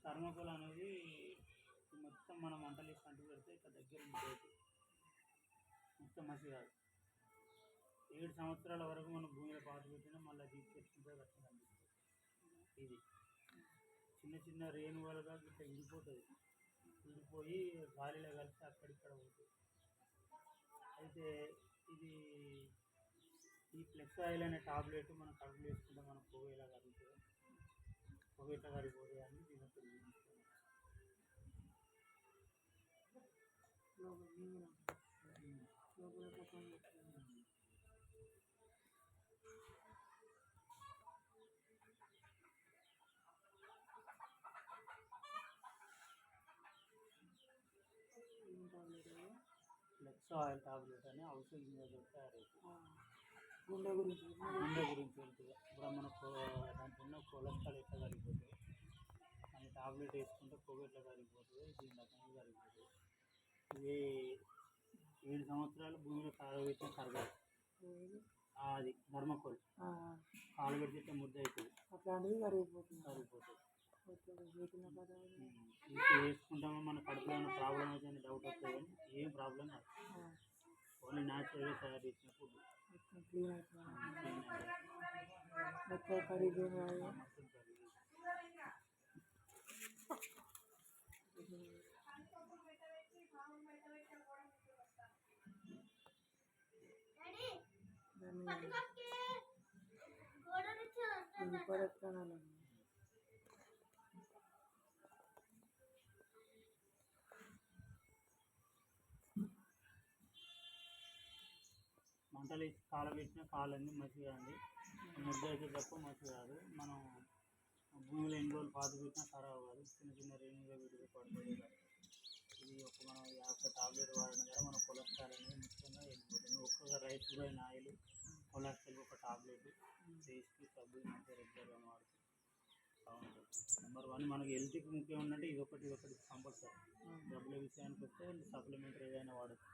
Thermocol అనేది మొత్తం మనం మంటలు వేసి అంటు పెడితే ఇక్కడ దగ్గర ఉంటుంది, మొత్తం మసి కాదు. 7 సంవత్సరాల వరకు మనం భూమిలో పాత పెట్టినా మళ్ళీ తీసుకొచ్చుకుంటే కష్టం కనిపిస్తుంది. ఇది చిన్న చిన్న రేణువులుగా ఇట్లా విడిపోతుంది, విడిపోయి గాలిలో కలిసి అక్కడిక్కడ పోతుంది. అయితే ఇది ఈ ఫ్లెక్స్ ఆయిల్ అనే టాబ్లెట్ మనం కడుపులో వేసుకుంటే మనం పొగ ఎలా కరుగుతుంది, పొగ ఎట్లా కరిగిపోతుంది అని దీని ఫ్లెక్స్ ఆయిల్ టాబ్లెట్ అని ఔషధ గింజలు తయారవుతుంది. గుండె గురించి ఉంటుంది. ఇప్పుడు మనకు దాంట్లో ఉన్న కొలెస్ట్రాల్ ఎట్లా కరిగిపోతుంది అని టాబ్లెట్ వేసుకుంటే పొగ ఎట్లా కరిగిపోతుంది, దీని రకంగా కరిగిపోతుంది. ఇది 7 సంవత్సరాలు భూమిలో కారబెట్టిన కరగాలి. అది థర్మోకోల్ కాలు పెడితే ముద్ద అవుతుంది, అట్లాంటిది కరిగిపోతుంది. ఇది వేసుకుంటామో మన కడుపులో ఏమైనా ప్రాబ్లం అయితే డౌట్ వస్తుంది, కానీ ఏం ప్రాబ్లం కాదు. ఓన్లీ న్యాచురల్గా తయారు చేసిన ఫుడ్. మంటలు వేసి కాలబెట్టిన కాలన్నీ మంచిగా అండి, ముద్ద అయితే తప్ప మంచిగా కాదు. మనం భూమిలో ఎన్ని రోజులు పాత పెట్టినా ఖరాబ్ కాదు, చిన్న చిన్న రేణుగా విడిగా పడుతుంది. ఇది మనం ఒక్క టాబ్లెట్ వాడడం ద్వారా మన కొలెస్ట్రాల్ అనేది ముఖ్యంగా వెళ్ళిపోతుంది. ఒక్కొక్క రైస్ అయిన ఆయిల్, కొలెస్ట్రాల్ ఒక టాబ్లెట్ ఫేస్కి సబ్బు మంచిగా రెగ్యులర్గా వాడుతుంది, బాగుంటుంది. నెంబర్ 1 మనకి హెల్త్కి ముఖ్యం ఉందంటే ఇదొకటి కంపల్సరీ. డబ్బుల విషయానికి వస్తే సప్లిమెంటరీ ఏదైనా వాడచ్చు.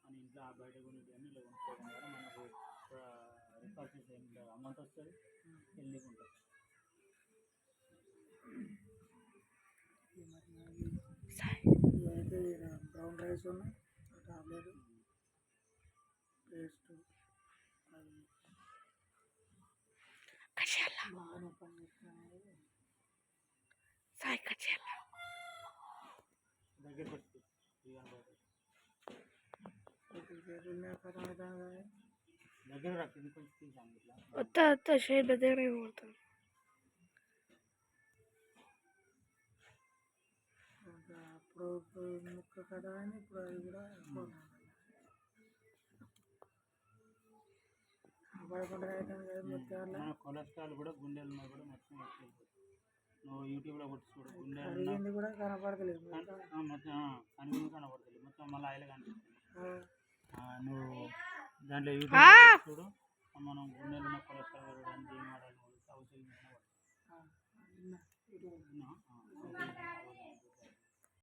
మన ఇంట్లో బయట కొనేటివన్నీ ఇలా కొనుక్కోవడం ద్వారా మనకు రికార్డ్స్ అమౌంట్ వస్తుంది, హెల్తీగా ఉంటుంది. అయితే బ్రౌన్ రైస్ ఉన్న టాబ్లెట్ పేస్ట్ బాగానే పనిచేస్తుంది. దగ్గర పెట్టి దగ్గర రక్కింది కొంచెం తీసాను ఇట్లా షేప్ దగ్గర కొడుతుంది. అప్పుడు ముక్క కదా అని ఇప్పుడు అది కూడా పడకుండా అవుతుంది. కొలెస్ట్రాల్ కూడా గుండెలు కూడా మొత్తం వెళ్ళిపోతుంది. నువ్వు యూట్యూబ్లో కొట్టి చూడు, గుండె కూడా కనపడతలేదు, మొత్తం కనిపించి కనపడతలేదు, మొత్తం మళ్ళీ ఆయిల్ కనిపిస్తుంది. నువ్వు దాంట్లో యూట్యూబ్ చూడు, మనం గుండెలు ఉన్న కొలెస్ట్రాల్ కూడా ఏం వాడాలి, ఔషధం